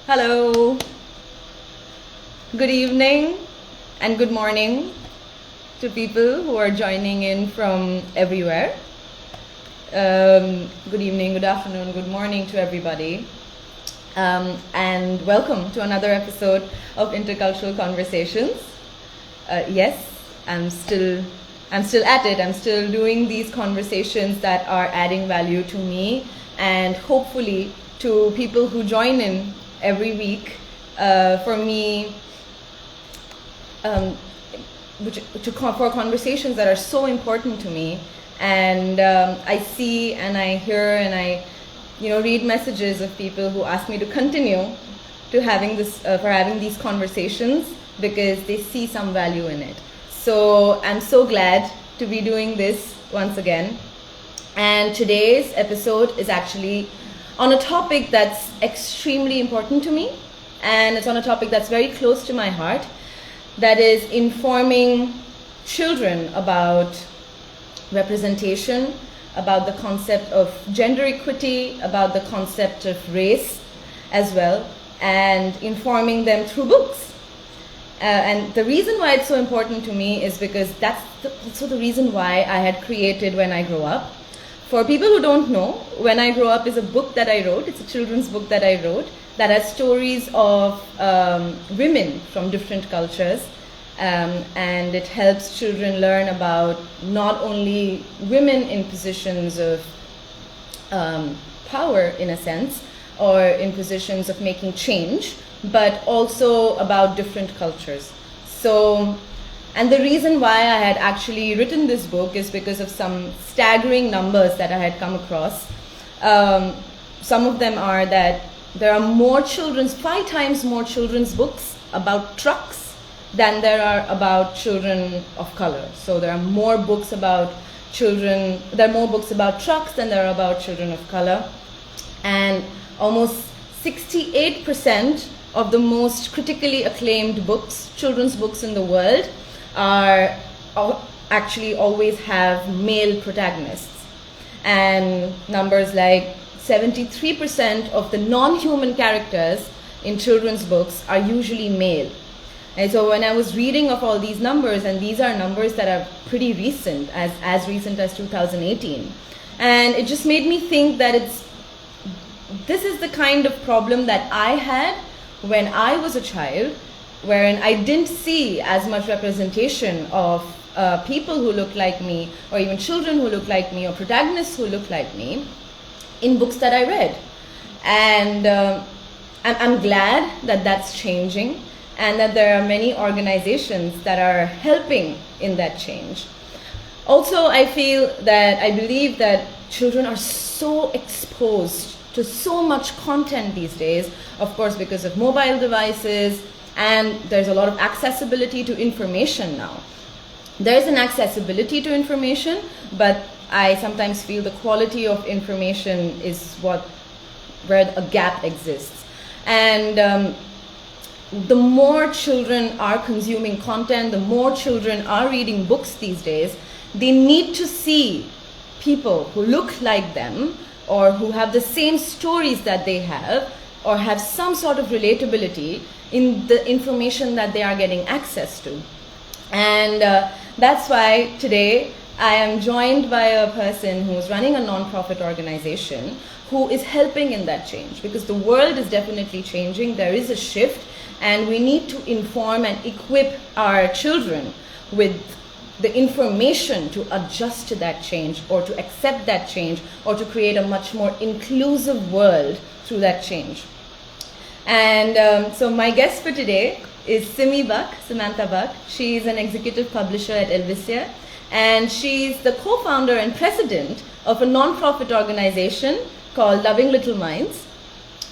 Hello. Good evening and good morning to people who are joining in from everywhere. Good evening, good afternoon, good morning to everybody. And welcome to another episode of Intercultural Conversations. Yes, I'm still at it. I'm still doing these conversations that are adding value to me and hopefully to people who join in every week. For me, for conversations that are so important to me. And I see and I hear and I read messages of people who ask me to continue to having these conversations because they see some value in it. So I'm so glad to be doing this once again. And today's episode is actually on a topic that's extremely important to me, and it's on a topic that's very close to my heart, that is informing children about representation, about the concept of gender equity, about the concept of race as well, and informing them through books. And the reason why it's so important to me is because that's also the reason why I had created When I Grow Up. For people who don't know, When I Grow Up is a book that I wrote. It's a children's book that I wrote that has stories of women from different cultures. And it helps children learn about not only women in positions of power, in a sense, or in positions of making change, but also about different cultures. And the reason why I had actually written this book is because of some staggering numbers that I had come across. Some of them are that there are 5 times more children's books about trucks than there are about children of color. So there are more books about children, there are more books about trucks than there are about children of color. And almost 68% of the most critically acclaimed books, children's books in the world, actually always have male protagonists. And numbers like 73% of the non-human characters in children's books are usually male. And so when I was reading of all these numbers, and these are numbers that are pretty recent, as recent as 2018, and it just made me think that this is the kind of problem that I had when I was a child, wherein I didn't see as much representation of people who look like me, or even children who look like me, or protagonists who look like me in books that I read. And I'm glad that that's changing, and that there are many organizations that are helping in that change. Also, I believe that children are so exposed to so much content these days, of course because of mobile devices, and there's a lot of accessibility to information now. There's an accessibility to information, but I sometimes feel the quality of information is where a gap exists. And the more children are consuming content, the more children are reading books these days, they need to see people who look like them, or who have the same stories that they have, or have some sort of relatability in the information that they are getting access to. And that's why today I am joined by a person who is running a non-profit organization who is helping in that change, because the world is definitely changing. There is a shift, and we need to inform and equip our children with the information to adjust to that change, or to accept that change, or to create a much more inclusive world through that change. And so my guest for today is Simmy Buck, Samantha Buck. She's an executive publisher at Elvisia, and she's the co-founder and president of a non-profit organization called Loving Little Minds.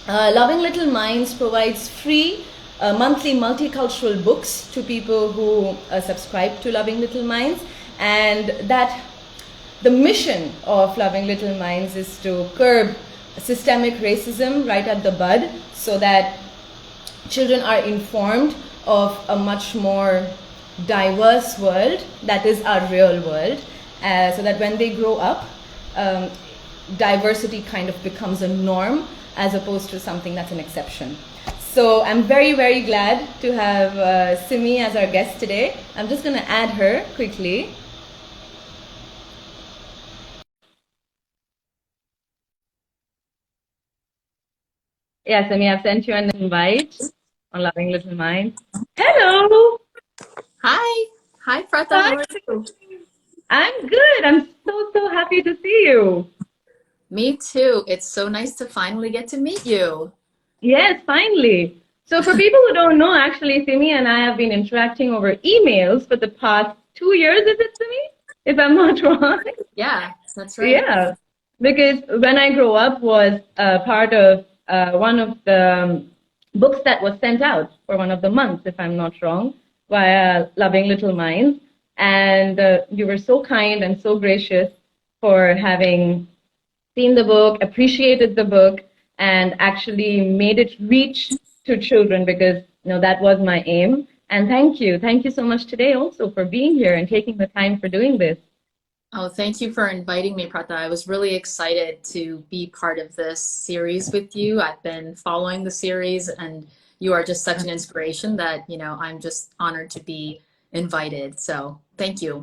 Loving Little Minds provides free monthly multicultural books to people who subscribe to Loving Little Minds, and that the mission of Loving Little Minds is to curb systemic racism right at the bud, so that children are informed of a much more diverse world that is our real world, so that when they grow up, diversity kind of becomes a norm as opposed to something that's an exception. So I'm very, very glad to have Simmy as our guest today. I'm just going to add her quickly. Yeah, Simmy, I've sent you an invite on Loving Little Minds. Hello! Hi. Hi, Pratha. Hi. How are you? I'm good. I'm so, so happy to see you. Me too. It's so nice to finally get to meet you. Yes, finally. So for people who don't know, actually, Simi and I have been interacting over emails for the past 2 years, is it, Simi? If I'm not wrong. Yeah, that's right. Yeah, because when I grew up was part of one of the books that was sent out for one of the months, if I'm not wrong, via Loving Little Minds. And you were so kind and so gracious for having seen the book, appreciated the book, and actually made it reach to children because that was my aim. And thank you so much today also for being here and taking the time for doing this. Oh, thank you for inviting me, Pratha. I was really excited to be part of this series with you. I've been following the series, and you are just such an inspiration that, I'm just honored to be invited. So thank you.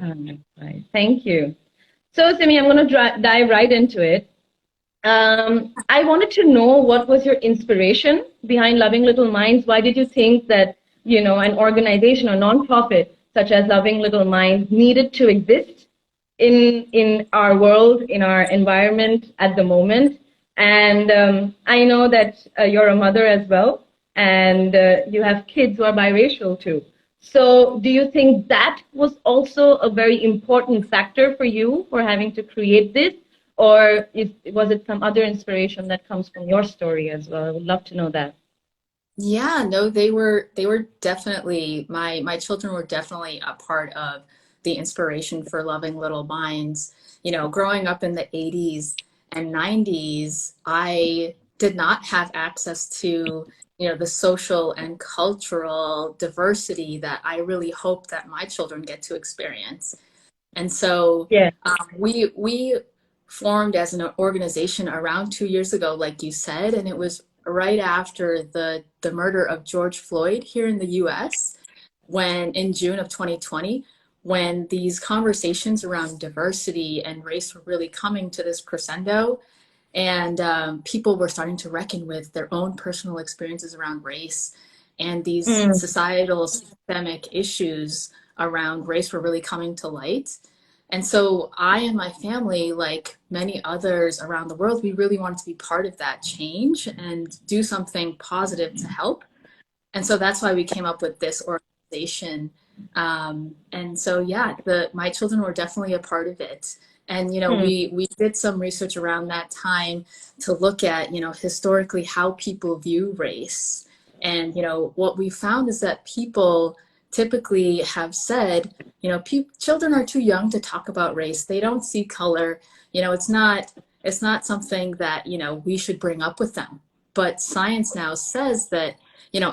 Right. Thank you. So, Simi, I'm going to dive right into it. I wanted to know what was your inspiration behind Loving Little Minds? Why did you think that, an organization or nonprofit such as Loving Little Minds needed to exist in our world, in our environment at the moment? And I know that you're a mother as well, and you have kids who are biracial too. So, do you think that was also a very important factor for you for having to create this? Or was it some other inspiration that comes from your story as well? I would love to know that. Yeah, no, they were definitely my children were definitely a part of the inspiration for Loving Little Minds. Growing up in the 80s and 90s, I did not have access to, the social and cultural diversity that I really hope that my children get to experience. And so Yeah. we formed as an organization around 2 years ago, like you said, and it was right after the murder of George Floyd here in the U.S. when in June of 2020, when these conversations around diversity and race were really coming to this crescendo, and people were starting to reckon with their own personal experiences around race, and these Mm, societal systemic issues around race were really coming to light. And so I and my family, like many others around the world, we really wanted to be part of that change and do something positive to help. And so that's why we came up with this organization. And so, yeah, my children were definitely a part of it. And, mm, we did some research around that time to look at, historically how people view race. And, what we found is that people typically have said, children are too young to talk about race. They don't see color. It's not something that, we should bring up with them. But science now says that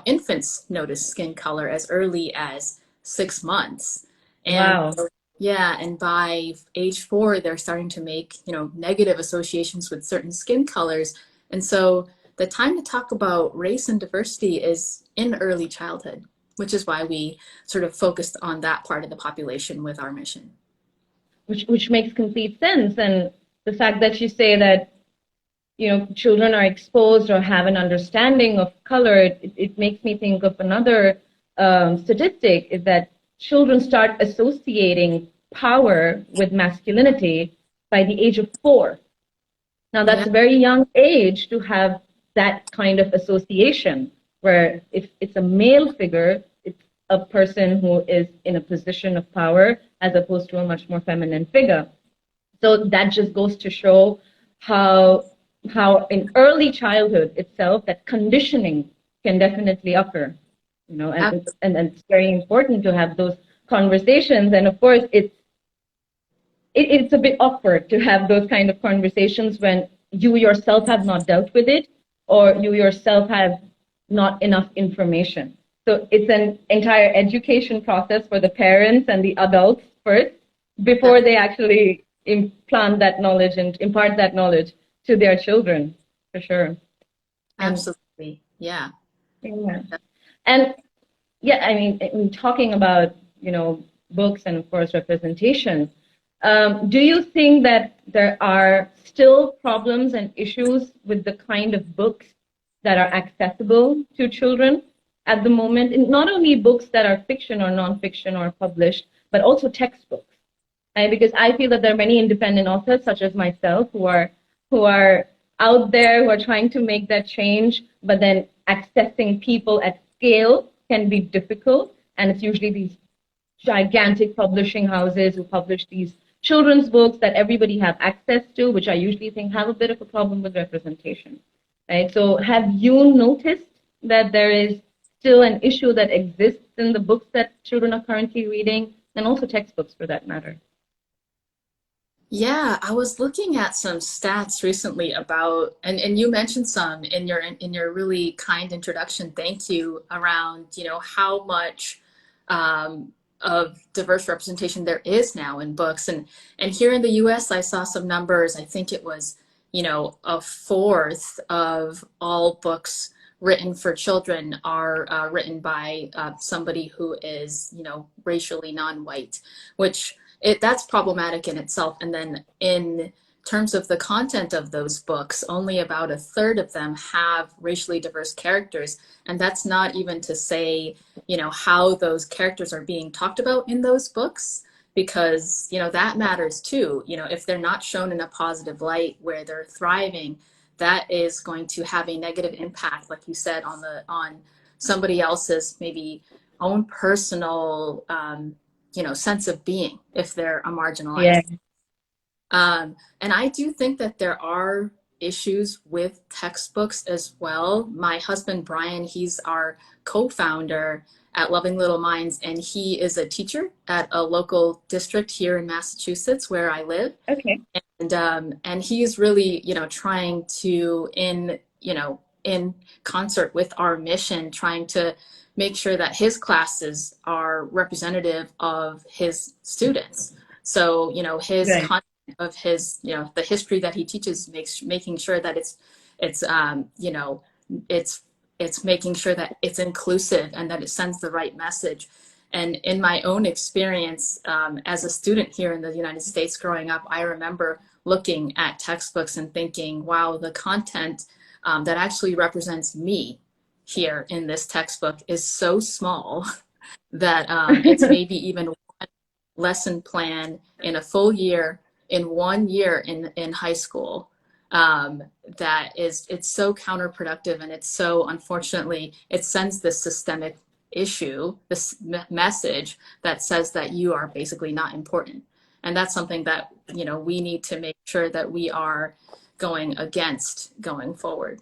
infants notice skin color as early as 6 months. And wow. yeah, and by age 4, they're starting to make, negative associations with certain skin colors. And so the time to talk about race and diversity is in early childhood, which is why we sort of focused on that part of the population with our mission. Which makes complete sense. And the fact that you say that, children are exposed or have an understanding of color, it makes me think of another statistic is that children start associating power with masculinity by the age of 4. Now, Yeah, that's a very young age to have that kind of association, where if it's a male figure, it's a person who is in a position of power as opposed to a much more feminine figure. So that just goes to show how in early childhood itself that conditioning can definitely occur, and it's very important to have those conversations. And of course, it's a bit awkward to have those kind of conversations when you yourself have not dealt with it or you yourself have not enough information. So it's an entire education process for the parents and the adults first before they actually implant that knowledge and impart that knowledge to their children, for sure. And absolutely. Yeah. Yeah. And yeah, I mean, talking about, books and of course representation, do you think that there are still problems and issues with the kind of books that are accessible to children at the moment? And not only books that are fiction or nonfiction or published, but also textbooks. Because I feel that there are many independent authors, such as myself, who are out there, who are trying to make that change, but then accessing people at scale can be difficult. And it's usually these gigantic publishing houses who publish these children's books that everybody have access to, which I usually think have a bit of a problem with representation. Right? So have you noticed that there is still an issue that exists in the books that children are currently reading, and also textbooks for that matter? Yeah, I was looking at some stats recently about, and you mentioned some in your really kind introduction. Thank you, around, how much of diverse representation there is now in books. And here in the US, I saw some numbers. I think it was, a fourth of all books written for children are written by somebody who is, racially non-white, which that's problematic in itself. And then in terms of the content of those books, only about a third of them have racially diverse characters. And that's not even to say, how those characters are being talked about in those books, because, that matters too. If they're not shown in a positive light where they're thriving, that is going to have a negative impact, like you said, on somebody else's maybe own personal sense of being if they're a Yeah. marginalized. And I do think that there are issues with textbooks as well. My husband, Brian, he's our co-founder at Loving Little Minds, and he is a teacher at a local district here in Massachusetts where I live. Okay. And he is really, trying to, in concert with our mission, trying to make sure that his classes are representative of his students. So, his Right. content of his, the history that he teaches, making sure that it's, it's, it's making sure that it's inclusive and that it sends the right message. And in my own experience as a student here in the United States growing up, I remember looking at textbooks and thinking, wow, the content that actually represents me here in this textbook is so small that it's maybe even one lesson plan in a full year, in 1 year in high school. That is, it's so counterproductive, and it's so, unfortunately, it sends this systemic issue, this message that says that you are basically not important. And that's something that, we need to make sure that we are going against going forward.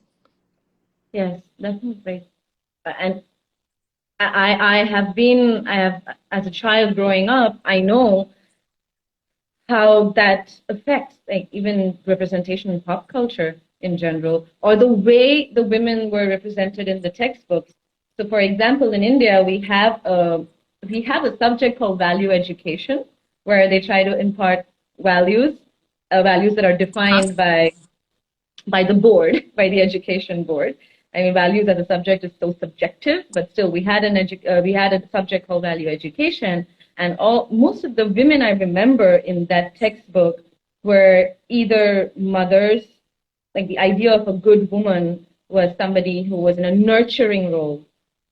Yes, definitely. And I have, as a child growing up, I know how that affects like even representation in pop culture in general, or the way the women were represented in the textbooks. So, for example, in India, we have a subject called value education, where they try to impart values, values that are defined by the board, by the education board. I mean, values as a subject is so subjective, but still, we had a subject called value education, and most of the women I remember in that textbook were either mothers, like the idea of a good woman was somebody who was in a nurturing role.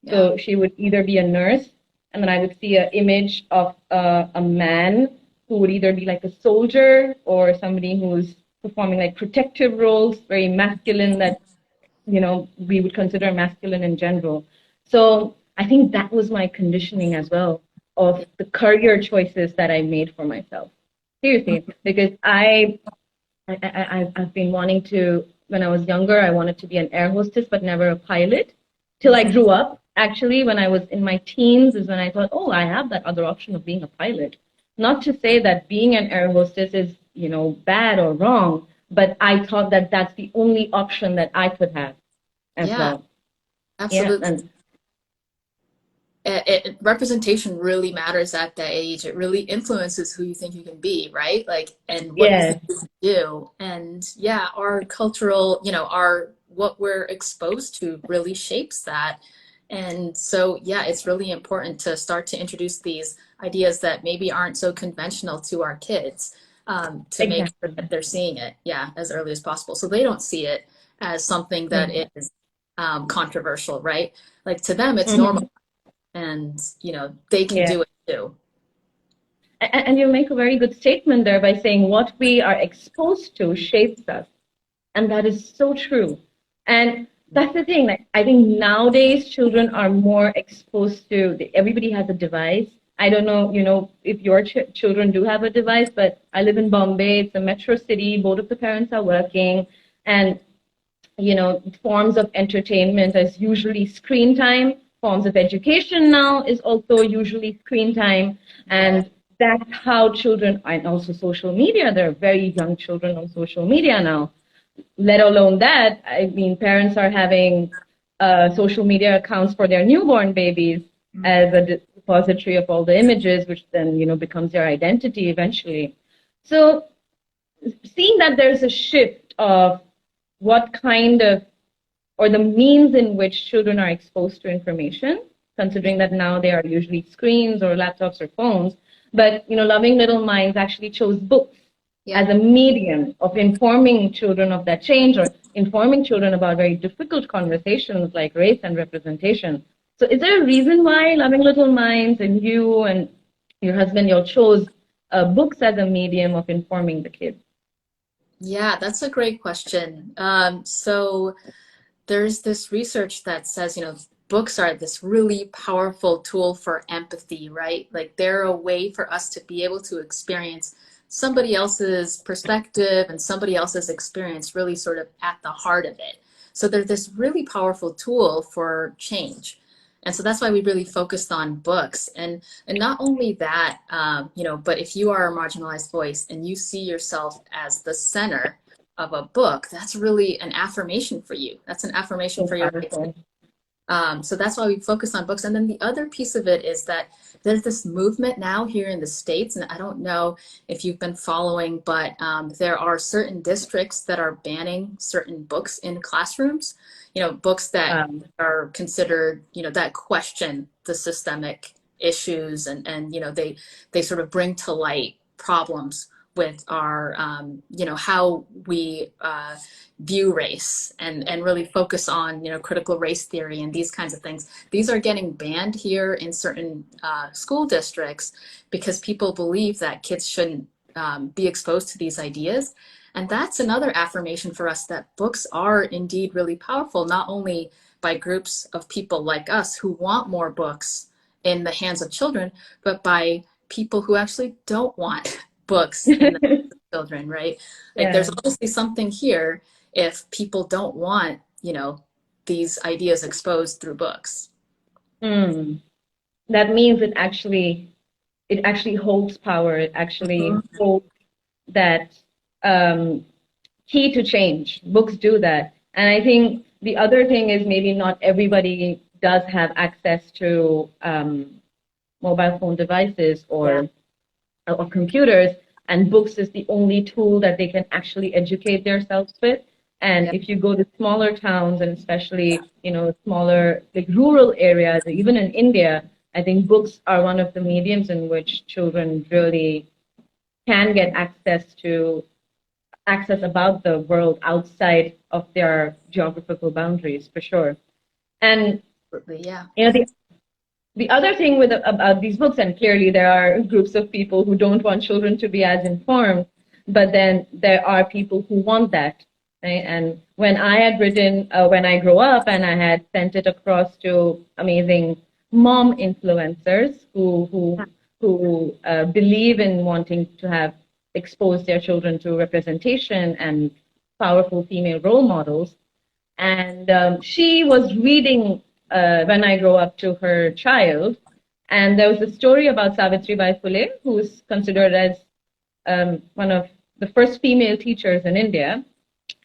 Yeah. So she would either be a nurse, and then I would see an image of a man who would either be like a soldier or somebody who's performing like protective roles, very masculine, that we would consider masculine in general. So I think that was my conditioning as well of the career choices that I made for myself. Seriously, because I've been wanting to, when I was younger, I wanted to be an air hostess, but never a pilot. Till I grew up, actually, when I was in my teens, is when I thought, oh, I have that other option of being a pilot. Not to say that being an air hostess is, bad or wrong, but I thought that that's the only option that I could have as Yeah, well. Yeah, absolutely. and Representation really matters at that age. It really influences who you think you can be, right? Like, and what you yeah, think you can do. And yeah, our cultural, our what we're exposed to really shapes that. And so, yeah, it's really important to start to introduce these ideas that maybe aren't so conventional to our kids, to make sure Exactly. that they're seeing it, yeah, as early as possible. So they don't see it as something that Exactly. is controversial, right? Like to them, it's normal, Mhm. and they can Yeah. do it too. And you make a very good statement there by saying what we are exposed to shapes us. And that is so true. And that's the thing. Like, I think nowadays children are more exposed to, everybody has a device. I don't know, if your children do have a device, but I live in Bombay. It's a metro city. Both of the parents are working. And forms of entertainment is usually screen time. Forms of education now is also usually screen time. Yeah. And that's how children, and also social media, there are very young children on social media now. Let alone that, I mean, parents are having social media accounts for their newborn babies as a repository of all the images, which then, becomes their identity eventually. So seeing that there's a shift of what kind of, or the means in which children are exposed to information, considering that now they are usually screens or laptops or phones. But, Loving Little Minds actually chose books Yeah. as a medium of informing children of that change, or informing children about very difficult conversations like race and representation. So is there a reason why Loving Little Minds and you and your husband, you chose books as a medium of informing the kids? Yeah, that's a great question. So there's this research that says, books are this really powerful tool for empathy, right? Like they're a way for us to be able to experience somebody else's perspective and somebody else's experience really sort of at the heart of it. So they're this really powerful tool for change. And so that's why we really focused on books. And not only that, but if you are a marginalized voice and you see yourself as the center of a book, that's really an affirmation for you. That's an affirmation So for your identity. powerful. So that's why we focus on books. And then the other piece of it is that there's this movement now here in the States, and I don't know if you've been following, but there are certain districts that are banning certain books in classrooms, books that are considered, that question the systemic issues, and they sort of bring to light problems with our, how we view race, and really focus on critical race theory and these kinds of things. These are getting banned here in certain school districts because people believe that kids shouldn't be exposed to these ideas. And that's another affirmation for us that books are indeed really powerful, not only by groups of people like us who want more books in the hands of children, but by people who actually don't want books in the hands of children, right? Like there's Yeah. obviously something here if people don't want, these ideas exposed through books. Mm. That means it actually holds power. It actually Mhm. holds that um, key to change. Books do that. And I think the other thing is maybe not everybody does have access to mobile phone devices Yeah. or computers, and books is the only tool that they can actually educate themselves with. And Yeah. if you go to smaller towns, and especially, smaller, like rural areas, even in India, I think books are one of the mediums in which children really can get access about the world outside of their geographical boundaries, for sure. And Absolutely. Yeah. the other thing about these books, and clearly there are groups of people who don't want children to be as informed, but then there are people who want that, right? And when I had written, when I grow up, and I had sent it across to amazing mom influencers who believe in wanting to have exposed their children to representation and powerful female role models, and she was reading When I Grow Up to her child. And there was a story about Savitribai Phule, who is considered as one of the first female teachers in India.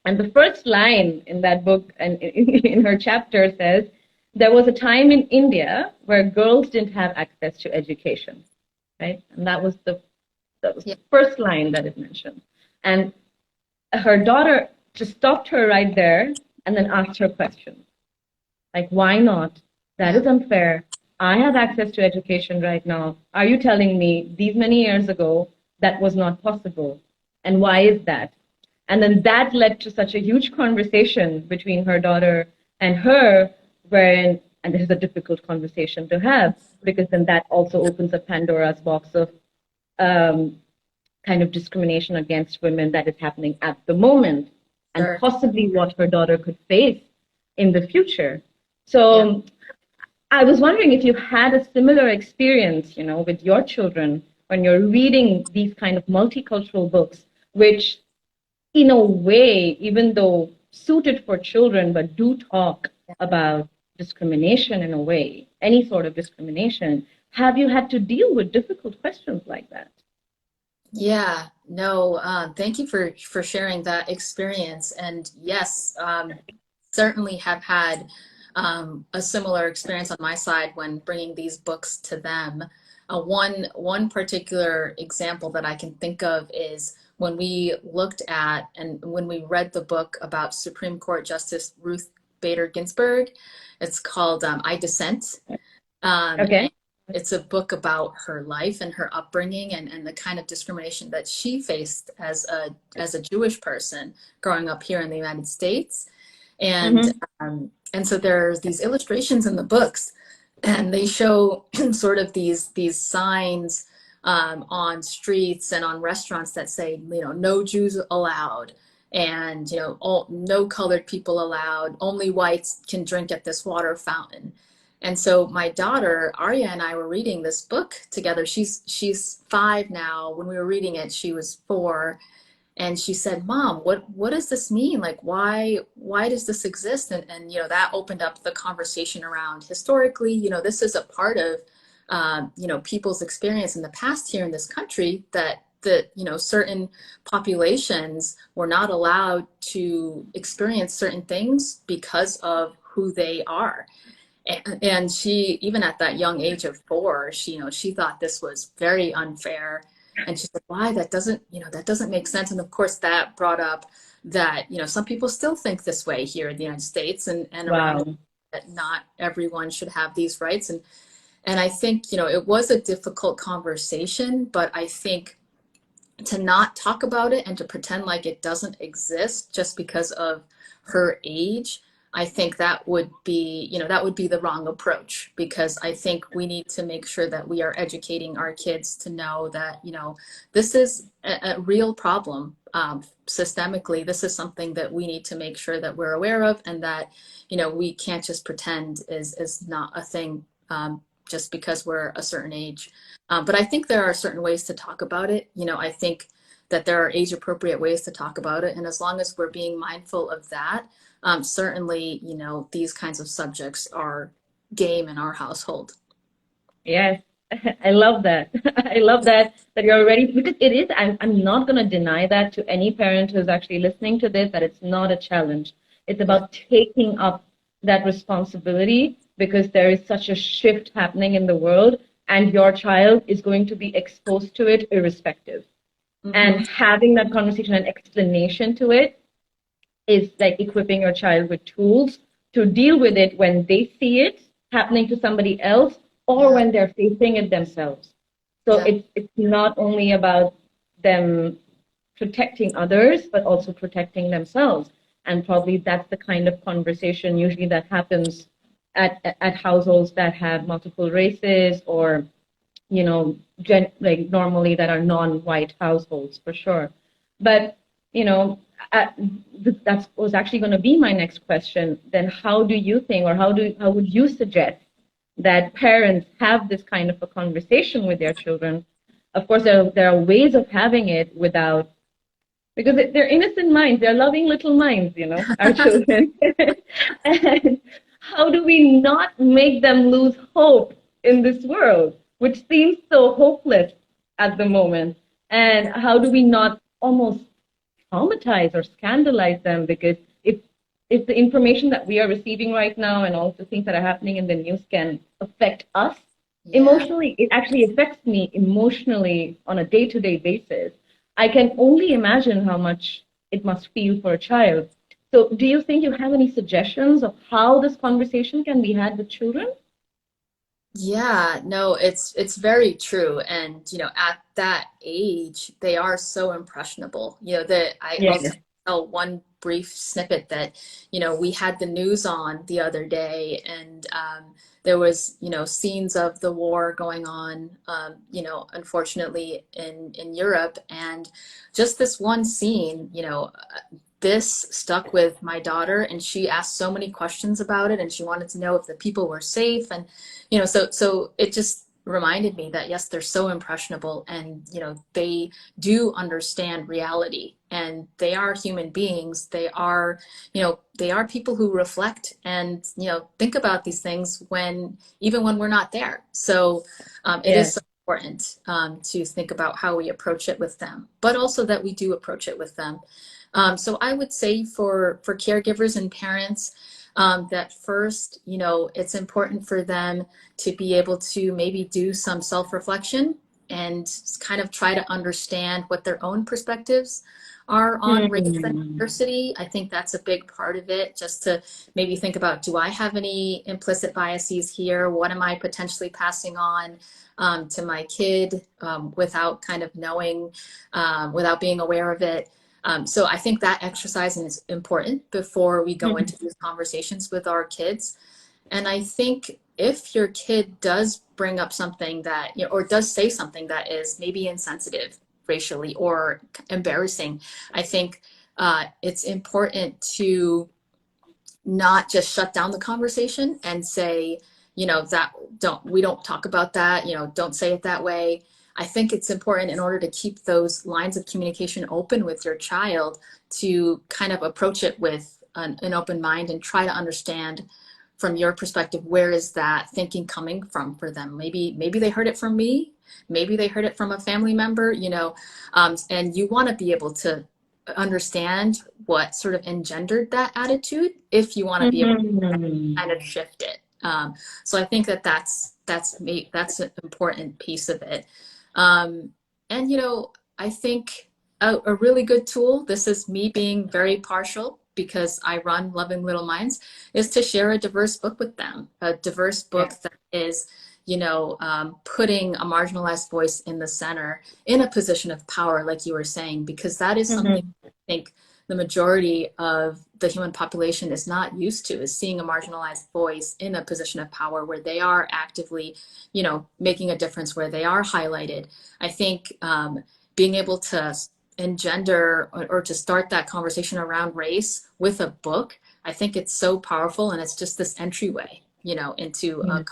And the first line in that book and in her chapter says, there was a time in India where girls didn't have access to education, right? And that was Yeah. the first line that it mentioned. And her daughter just stopped her right there and then asked her questions. Like, why not? That Yeah. is unfair. I have access to education right now. Are you telling me these many years ago that was not possible? And why is that? And then that led to such a huge conversation between her daughter and her, wherein, and this is a difficult conversation to have, because then that also opens a Pandora's box of um, kind of discrimination against women that is happening at the moment, and Sure. possibly what her daughter could face in the future. Yeah. So I was wondering if you had a similar experience, with your children when you're reading these kind of multicultural books, which in a way, even though suited for children, but do talk about discrimination in a way, any sort of discrimination. Have you had to deal with difficult questions like that? Yeah, no, thank you for sharing that experience. And yes, certainly have had a similar experience on my side when bringing these books to them. One particular example that I can think of is when we looked at and when we read the book about Supreme Court Justice Ruth Bader Ginsburg. It's called I Dissent. And Okay. it's a book about her life and her upbringing and the kind of discrimination that she faced as a Jewish person growing up here in the United States. And Mm-hmm. and so there's these illustrations in the books, and they show sort of these signs on streets and on restaurants that say, no Jews allowed, and no colored people allowed. Only whites can drink at this water fountain. And so my daughter Arya and I were reading this book together. She's 5 now. When we were reading it, she was 4, and she said, "Mom, what does this mean? Like, why does this exist?" And that opened up the conversation around historically. This is a part of people's experience in the past here in this country, that certain populations were not allowed to experience certain things because of who they are. And she, even at that young age of 4, she thought this was very unfair. And she said, why? That doesn't make sense. And of course, that brought up that, some people still think this way here in the United States and around the Wow. world, that not everyone should have these rights. And I think, it was a difficult conversation, but I think to not talk about it and to pretend like it doesn't exist just because of her age, I think that would be the wrong approach, because I think we need to make sure that we are educating our kids to know that, this is a real problem. Systemically, this is something that we need to make sure that we're aware of, and that, we can't just pretend is not a thing, just because we're a certain age. But I think there are certain ways to talk about it. I think that there are age appropriate ways to talk about it. And as long as we're being mindful of that, certainly, these kinds of subjects are game in our household. Yes, I love that. I love that you're ready, because it is. I'm not going to deny that to any parent who's actually listening to this, that it's not a challenge. It's Yeah. about taking up that responsibility, because there is such a shift happening in the world, and your child is going to be exposed to it irrespective. Hmm. And having that conversation and explanation to it is like equipping your child with tools to deal with it when they see it happening to somebody else, or Yeah. when they're facing it themselves. So Yeah. it's not only about them protecting others, but also protecting themselves. And probably that's the kind of conversation usually that happens at households that have multiple races, or like normally that are non-white households for sure. But you know, uh, that was actually going to be my next question. Then, how do you think, or how would you suggest that parents have this kind of a conversation with their children? Of course, there are ways of having it without, because they're innocent minds, they're loving little minds, our children. And how do we not make them lose hope in this world, which seems so hopeless at the moment? And how do we not almost traumatize or scandalize them? Because if the information that we are receiving right now and all the things that are happening in the news can affect us Yeah. emotionally, it actually affects me emotionally on a day-to-day basis. I can only imagine how much it must feel for a child. So do you think you have any suggestions of how this conversation can be had with children? Yeah, no, it's very true. And at that age, they are so impressionable. That I'll Yes. tell one brief snippet that, we had the news on the other day, and there was, scenes of the war going on, unfortunately in Europe, and just this one scene, this stuck with my daughter, and she asked so many questions about it, and she wanted to know if the people were safe. And so it just reminded me that yes, they're so impressionable, and they do understand reality, and they are human beings. They are people who reflect and think about these things when even when we're not there. So it is Yes. so important to think about how we approach it with them, but also that we do approach it with them. So I would say for caregivers and parents, that first, it's important for them to be able to maybe do some self-reflection and kind of try to understand what their own perspectives are on race and Hmm. diversity. I think that's a big part of it, just to maybe think about, do I have any implicit biases here? What am I potentially passing on to my kid without kind of knowing, without being aware of it? So I think that exercise is important before we go into these conversations with our kids. And I think if your kid does bring up something that, or does say something that is maybe insensitive racially or embarrassing, I think it's important to not just shut down the conversation and say, that we don't talk about that, don't say it that way. I think it's important, in order to keep those lines of communication open with your child, to kind of approach it with an open mind and try to understand from your perspective, where is that thinking coming from for them? Maybe they heard it from me, maybe they heard it from a family member, and you want to be able to understand what sort of engendered that attitude, if you want to be able to Hmm. kind of shift it. So I think that's an important piece of it. Um, and I think a really good tool, this is me being very partial because I run Loving Little Minds, is to share a diverse book with them, a diverse book Yeah. that is, putting a marginalized voice in the center, in a position of power, like you were saying, because that is something Hmm. I think the majority of the human population is not used to, is seeing a marginalized voice in a position of power where they are actively, making a difference, where they are highlighted. I think being able to engender, or to start that conversation around race with a book, I think it's so powerful, and it's just this entryway, into Yeah.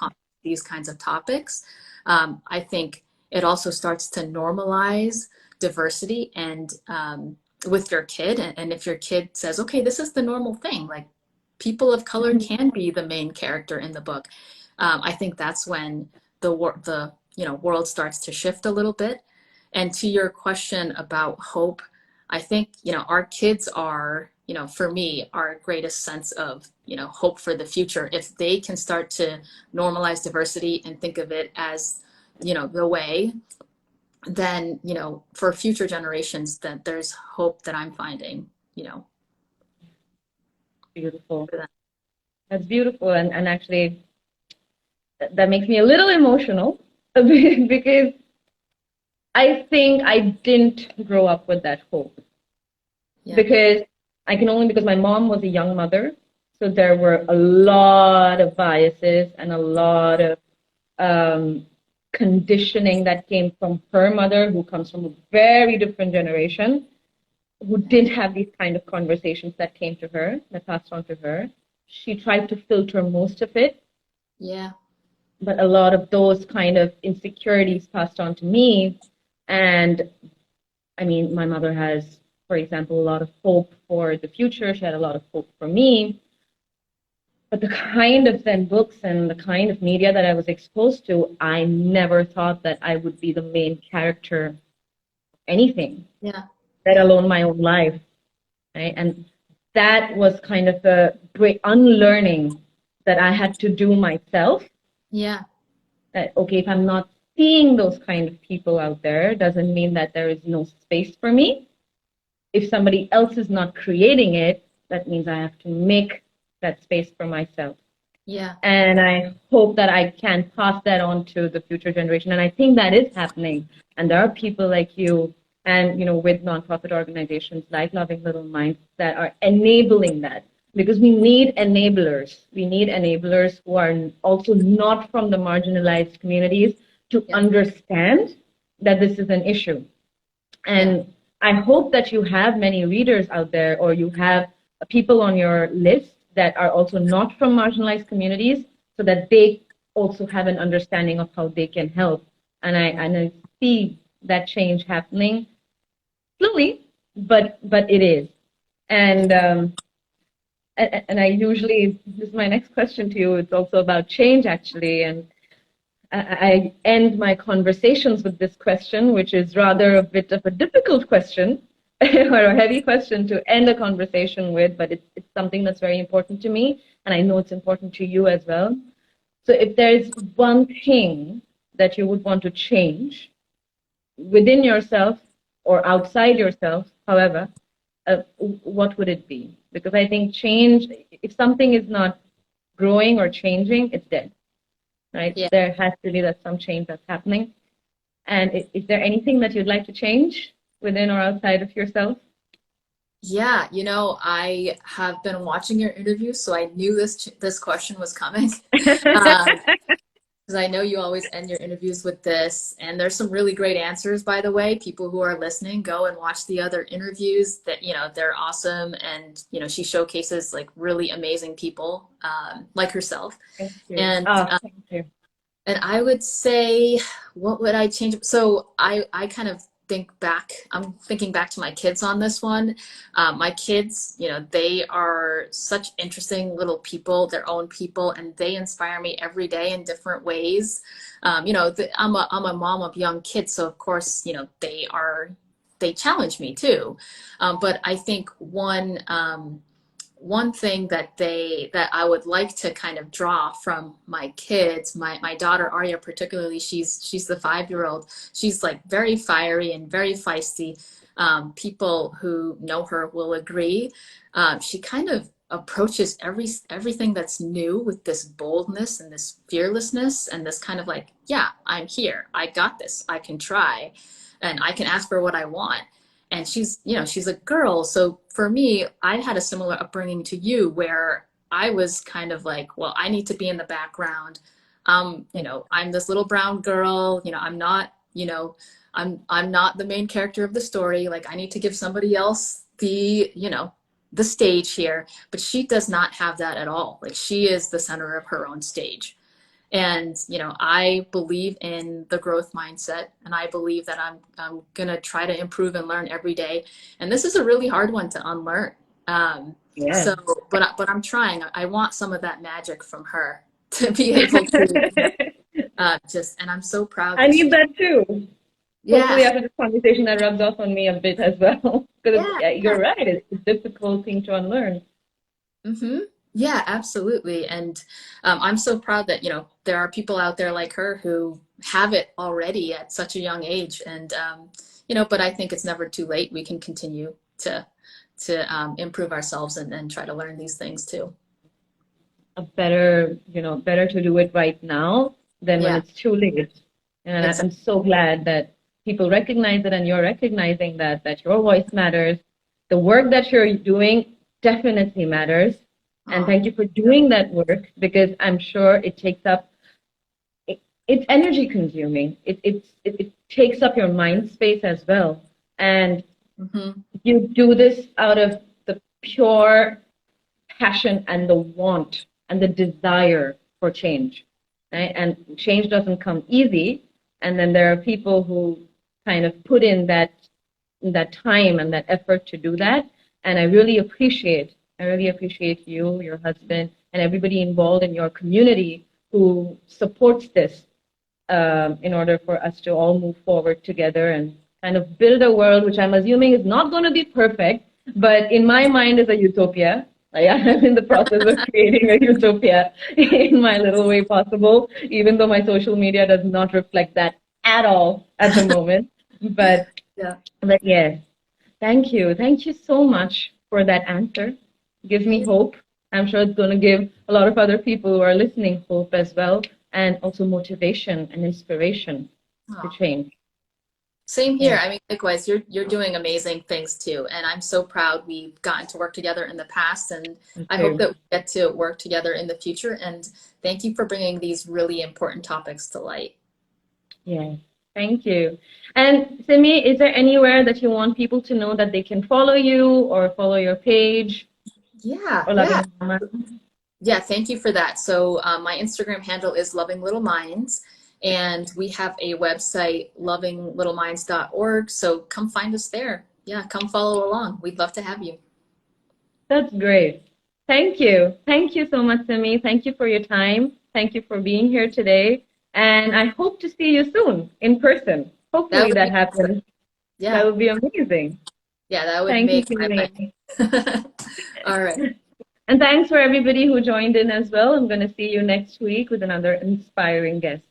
these kinds of topics. I think it also starts to normalize diversity, and with your kid. And if your kid says, okay, this is the normal thing, like people of color can be the main character in the book, I think that's when the world starts to shift a little bit. And to your question about hope, I think our kids are, for me, our greatest sense of hope for the future, if they can start to normalize diversity and think of it as the way, then for future generations, that there's hope that I'm finding, Beautiful. for them. That's beautiful. And actually, that makes me a little emotional because I think I didn't grow up with that hope. Yeah. Because I can only because my mom was a young mother. So there were a lot of biases and a lot of um, conditioning that came from her mother, who comes from a very different generation, who didn't have these kind of conversations that came to her, that passed on to her. She tried to filter most of it, Yeah. but a lot of those kind of insecurities passed on to me. And I mean, my mother has, for example, a lot of hope for the future. She had a lot of hope for me. But the kind of then books and the kind of media that I was exposed to, I never thought that I would be the main character of anything, Yeah. let Yeah. alone my own life. Right? And that was kind of the great unlearning that I had to do myself. Yeah. That, okay, if I'm not seeing those kind of people out there, doesn't mean that there is no space for me. If somebody else is not creating it, That means I have to make that space for myself. Yeah. And I hope that I can pass that on to the future generation. And I think that is happening. And there are people like you and, with nonprofit organizations like Loving Little Minds that are enabling that, because we need enablers. We need enablers who are also not from the marginalized communities to understand that this is an issue. And I hope that you have many readers out there, or you have people on your list that are also not from marginalized communities, so that they also have an understanding of how they can help. And I see that change happening slowly, but it is. And I usually, this is my next question to you. It's also about change, actually. And I end my conversations with this question, which is rather a bit of a difficult question or a heavy question to end a conversation with, but it's something that's very important to me, and I know it's important to you as well. So if there's one thing that you would want to change within yourself or outside yourself, however, what would it be? Because I think change, if something is not growing or changing, it's dead. Right? Yeah. There has to be some change that's happening. And is there anything that you'd like to change within or outside of yourself? Yeah, I have been watching your interview, so I knew this question was coming. Because I know you always end your interviews with this, and there's some really great answers, by the way. People who are listening, go and watch the other interviews. That they're awesome, and she showcases like really amazing people, like herself. Thank you. And Thank you. And I would say, what would I change? So I kind of I'm thinking back to my kids on this one. My kids, they are such interesting little people, their own people, and they inspire me every day in different ways. I'm a mom of young kids, so of course, they challenge me too. But I think one thing that I would like to kind of draw from my kids, my daughter Arya particularly, she's the 5-year-old. She's like very fiery and very feisty. People who know her will agree. She kind of approaches everything that's new with this boldness and this fearlessness and this kind of like, yeah, I'm here, I got this, I can try, and I can ask for what I want. And she's a girl. So for me, I had a similar upbringing to you, where I was kind of like, well, I need to be in the background. I'm this little brown girl, I'm not, I'm not the main character of the story. Like, I need to give somebody else the stage here. But she does not have that at all. Like, she is the center of her own stage. And I believe in the growth mindset, and I believe that I'm gonna try to improve and learn every day. And this is a really hard one to unlearn. So, but I'm trying. I want some of that magic from her to be able to and I'm so proud. I need that too. Yeah. Hopefully after this conversation that rubs off on me a bit as well. Because you're right, it's a difficult thing to unlearn. Mm-hmm. Yeah, absolutely. And I'm so proud that, there are people out there like her who have it already at such a young age. And, but I think it's never too late. We can continue to improve ourselves and try to learn these things too. Better to do it right now than when it's too late. And I'm so glad that people recognize it, and you're recognizing that your voice matters. The work that you're doing definitely matters. And thank you for doing that work, because I'm sure it takes up, it's energy consuming. It takes up your mind space as well. And you do this out of the pure passion and the want and the desire for change. Right? And change doesn't come easy. And then there are people who kind of put in that time and that effort to do that. And I really appreciate you, your husband, and everybody involved in your community who supports this in order for us to all move forward together and kind of build a world which I'm assuming is not going to be perfect, but in my mind is a utopia. I am in the process of creating a utopia in my little way possible, even though my social media does not reflect that at all at the moment. But yes, thank you so much for that answer. gives me hope. I'm sure it's going to give a lot of other people who are listening hope as well, and also motivation and inspiration to Oh, change. same here. Yeah. I mean, likewise, you're doing amazing things too, and I'm so proud we've gotten to work together in the past, and Me I hope too. that we get to work together in the future. And thank you for bringing these really important topics to light. Yeah. Thank you. And Simi, is there anywhere that you want people to know that they can follow you or follow your page Yeah, or yeah. Loving Mama? Yeah, thank you for that. So my Instagram handle is Loving Little Minds, and we have a website, lovinglittleminds.org. So come find us there. Yeah, come follow along. We'd love to have you. That's great. Thank you. Thank you so much, Simi. Thank you for your time. Thank you for being here today. And I hope to see you soon in person. That Hopefully would that be awesome. happens. That Yeah, would be amazing. yeah, that would Thank you, make my Simi. night. All right. And thanks for everybody who joined in as well. I'm going to see you next week with another inspiring guest.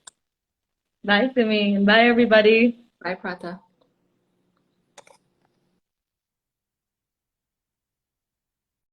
Bye, Simi. And bye, everybody. Bye, Prata.